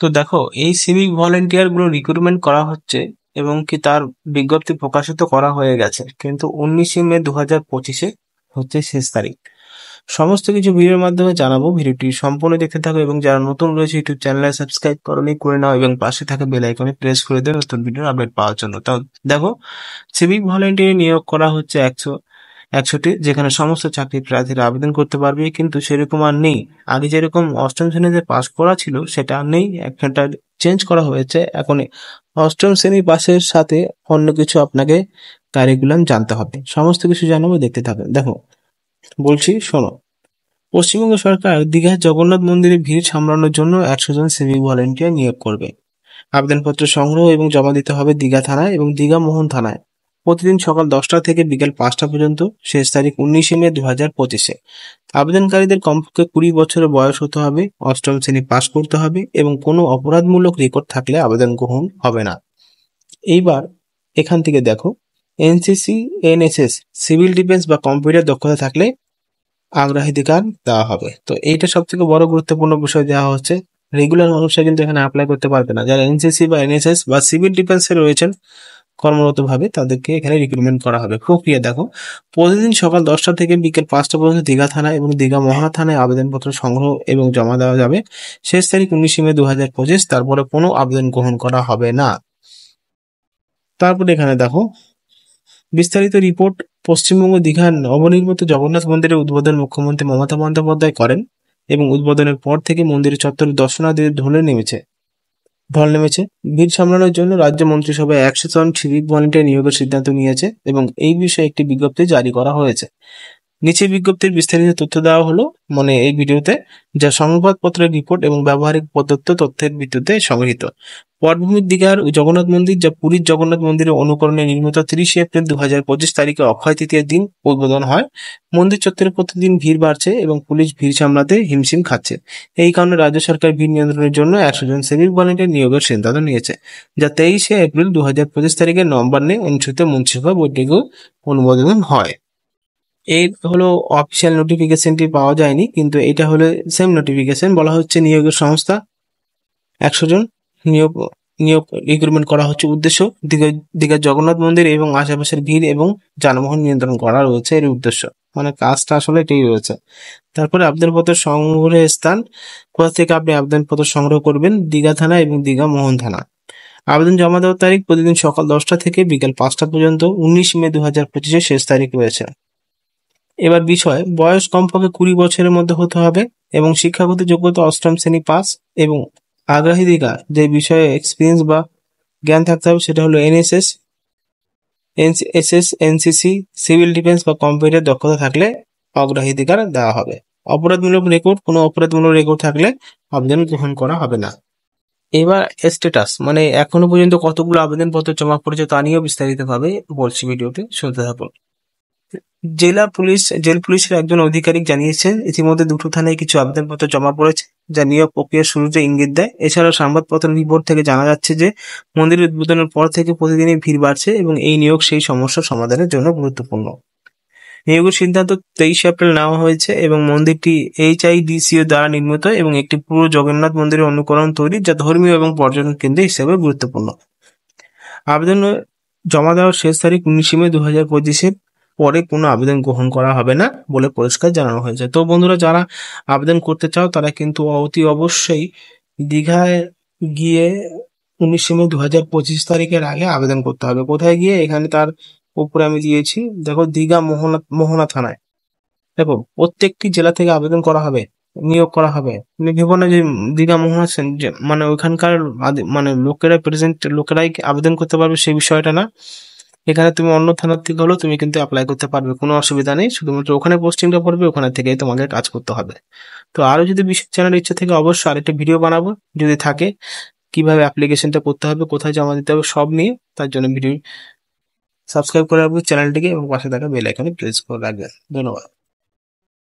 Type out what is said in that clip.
তো দেখো, এই সিভিক ভলেন্টিয়ার গুলো রিক্রুটমেন্ট করা হচ্ছে এবং কি তার বিজ্ঞপ্তি প্রকাশিত করা হয়ে গেছে, কিন্তু 19 মে 2025 হচ্ছে শেষ তারিখ। সমস্ত কিছু ভিডিওর মাধ্যমে জানাবো, ভিডিওটি সম্পূর্ণ দেখতে থাকো এবং যারা নতুন রয়েছে ইউটিউব চ্যানেলে সাবস্ক্রাইব করনি করে নাও এবং পাশে থাকা বেল আইকনে প্রেস করে দেবে নতুন ভিডিওর আপডেট পাওয়ার জন্য। তাও দেখো, সিভিক ভলেন্টিয়ার নিয়োগ করা হচ্ছে 100টি, যেখানে সমস্ত চাকরি প্রার্থীরা আবেদন করতে পারবে, কিন্তু সেরকম আর নেই। আগে যেরকম অষ্টম শ্রেণীতে পাস করা ছিল সেটা আর নেই, একটা চেঞ্জ করা হয়েছে। এখন অষ্টম শ্রেণী পাসের সাথে অন্য কিছু আপনাকে কারিকুলাম জানতে হবে। সমস্ত কিছু জানাবো, দেখতে থাকবেন। দেখো বলছি, শোনো। পশ্চিমবঙ্গ সরকার দীঘার জগন্নাথ মন্দিরে ভিড় সামলানোর জন্য 100 জন সিভিক ভলেন্টিয়ার নিয়োগ করবে। আবেদনপত্র সংগ্রহ এবং জমা দিতে হবে দীঘা থানায় এবং দীঘা মোহন থানায়। প্রতিদিন সকাল 10টা থেকে বিকেল 5টা পর্যন্ত। শেষ তারিখ 19 মে 2025। আবেদনকারীদের কমপক্ষে 20 বছরের বয়স হতে হবে, অষ্টম শ্রেণী পাশ করতে হবে এবং কোনো অপরাধমূলক রেকর্ড থাকলে আবেদন গ্রহণ হবে না। এইবার এখান থেকে দেখো, এনসিসি, এনএসএস, সিভিল ডিফেন্স বা কম্পিউটার দক্ষতা থাকলে অগ্রাধিকার দেওয়া হবে। তো এইটা সব থেকে বড় গুরুত্বপূর্ণ বিষয় দেওয়া হচ্ছে। রেগুলার মানুষরা কিন্তু এখানে অ্যাপ্লাই করতে পারবে না। যারা এনসিসি বা এনএসএস বা সিভিল ডিফেন্সে রয়েছেন কর্মরত ভাবে, তাদেরকে এখানে রিক্রুটমেন্ট করা হবে। প্রক্রিয়া দেখো, প্রতিদিন সকাল 10টা থেকে বিকেল 5টা পর্যন্ত দীঘা থানা এবং দীঘা মহা থানায় আবেদনপত্র সংগ্রহ এবং জমা দেওয়া যাবে। শেষ তারিখ 19 মে 2025। তারপরে কোনো আবেদন গ্রহণ করা হবে না। তারপরে এখানে দেখো বিস্তারিত রিপোর্ট। পশ্চিমবঙ্গ দীঘার নবনির্মিত জগন্নাথ মন্দিরের উদ্বোধন মুখ্যমন্ত্রী মমতা বন্দ্যোপাধ্যায় করেন এবং উদ্বোধনের পর থেকে মন্দিরের চত্বরে দর্শনার্থীদের ঢল নেমেছে। ভিড় সামলানোর জন্য রাজ্য মন্ত্রিসভায় 100 জন সিভিক ভলেন্টিয়ার নিয়োগের সিদ্ধান্ত নিয়েছে এবং এই বিষয়ে একটি বিজ্ঞপ্তি জারি করা হয়েছে। নিচে বিজ্ঞপ্তির বিস্তারিত তথ্য দেওয়া হলো, মানে এই ভিডিওতে, যা সংবাদপত্রের রিপোর্ট এবং ব্যবহারিক প্রদত্ত তথ্যের ভিত্তিতে সংগৃহীত। পটভূমির দীঘার জগন্নাথ মন্দির, যা পুরীর জগন্নাথ মন্দিরের অনুকরণে নির্মিত, 30 এপ্রিল 2025 তারিখে অক্ষয় তৃতীয়ার দিন উদ্বোধন হয়। মন্দির চত্বরে প্রতিদিন ভিড় বাড়ছে এবং পুলিশ ভিড় সামলাতে হিমশিম খাচ্ছে। এই কারণে রাজ্য সরকার ভিড় নিয়ন্ত্রণের জন্য 100 জন সিভিক ভলেন্টিয়ার নিয়োগের সিদ্ধান্ত নিয়েছে, যা 23 এপ্রিল 2025 তারিখে নবান্নে অনুষ্ঠিত মন্ত্রিসভা বৈঠকে অনুমোদন হয়। এই হলো অফিসিয়াল নোটিফিকেশনটি পাওয়া যায়নি, কিন্তু এটা হলো সেম নোটিফিকেশন। বলা হচ্ছে নিয়োগের সংস্থা 100 জন নিয়োগ নিয়োগ রিক্রুটমেন্ট করা হচ্ছে। উদ্দেশ্য দীঘার জগন্নাথ মন্দির এবং আশেপাশের ভিড় এবং যানবাহন নিয়ন্ত্রণ করা রয়েছে এর উদ্দেশ্য, মানে কাজটা আসলে এটাই রয়েছে। তারপরে আবেদনপত্র সংগ্রহের স্থান, কোথা থেকে আপনি আবেদনপত্র সংগ্রহ করবেন? দীঘা থানা এবং দীঘা মোহন থানা। আবেদন জমা দেওয়ার তারিখ প্রতিদিন সকাল 10টা থেকে বিকেল 5টা পর্যন্ত। 19 মে 2025 শেষ তারিখ রয়েছে। এবার বিষয়, বয়স কমপক্ষে 20 বছরের মধ্যে হতে হবে এবং শিক্ষাগত যোগ্যতা অষ্টম শ্রেণী পাস এবং অগ্রাধিকার যে বিষয়ে এক্সপিরিয়েন্স বা জ্ঞান থাকতে হবে সেটা হলো NSS, NSS, NCC, civil defence বা কম্পিউটার দক্ষতা থাকলে অগ্রাধিকার দেওয়া হবে। অপরাধমূলক রেকর্ড, কোনো অপরাধমূলক রেকর্ড থাকলে আবেদন গ্রহণ করা হবে না। এবার স্ট্যাটাস, মানে এখনো পর্যন্ত কতগুলো আবেদনপত্র জমা পড়েছে তা নিয়েও বিস্তারিতভাবে বলছি, ভিডিওতে শুনতে থাকুন। জেল পুলিশের একজন আধিকারিক জানিয়েছেন ইতিমধ্যে দুটো থানায় কিছু আবেদনপত্র জমা পড়েছে, যা নিয়োগ প্রক্রিয়ার শুরুতে ইঙ্গিত দেয়। এছাড়াও সংবাদপত্রের রিপোর্ট থেকে জানা যাচ্ছে যে মন্দিরের উদ্বোধনের পর থেকে প্রতিদিনই ভিড় বাড়ছে এবং এই নিয়োগ সেই সমস্যার সমাধানের জন্য গুরুত্বপূর্ণ। নিয়োগের সিদ্ধান্ত 23 এপ্রিল নেওয়া হয়েছে এবং মন্দিরটি HIDCO দ্বারা নির্মিত এবং একটি পুরো জগন্নাথ মন্দিরের অনুকরণ তৈরি, যা ধর্মীয় এবং পর্যটন কেন্দ্র হিসেবে গুরুত্বপূর্ণ। আবেদন জমা দেওয়ার শেষ তারিখ 19 মে 2025। পরে কোনো আবেদন গ্রহণ করা হবে না বলে পরিষ্কার জানানো হয়েছে। তো বন্ধুরা, যারা আবেদন করতে চাও তারা কিন্তু অতি অবশ্যই দীঘায় গিয়ে 19 মে 2025 তারিখের আগে আবেদন করতে হবে। কোথায় গিয়ে? এখানে তার উপরে আমি দিয়েছি, দেখো, দীঘা মোহনা থানায়। দেখো, প্রত্যেকটি জেলা থেকে আবেদন করা হবে, নিয়োগ করা হবে। তুমি ভেবো না যে দীঘা মোহনা মানে ওইখানকার মানে লোকেরাই আবেদন করতে পারবে, সেই বিষয়টা না। এখানে তুমি অন্য থানার থেকে হলেও তুমি কিন্তু অ্যাপ্লাই করতে পারবে, কোনো অসুবিধা নেই। শুধুমাত্র ওখানে পোস্টিংটা পড়বে, ওখানে থেকেই তোমাকে কাজ করতে হবে। তো আরো যদি বিশেষ জানার ইচ্ছা থেকে অবশ্যই আরেকটা ভিডিও বানাবো যদি থাকে, কিভাবে অ্যাপ্লিকেশনটা করতে হবে, কোথায় জমা দিতে হবে, সব নিয়ে। তার জন্য ভিডিও সাবস্ক্রাইব করে রাখবে চ্যানেলটিকে এবং পাশে থাকা বেল আইকনে প্রেস করে রাখবে। ধন্যবাদ।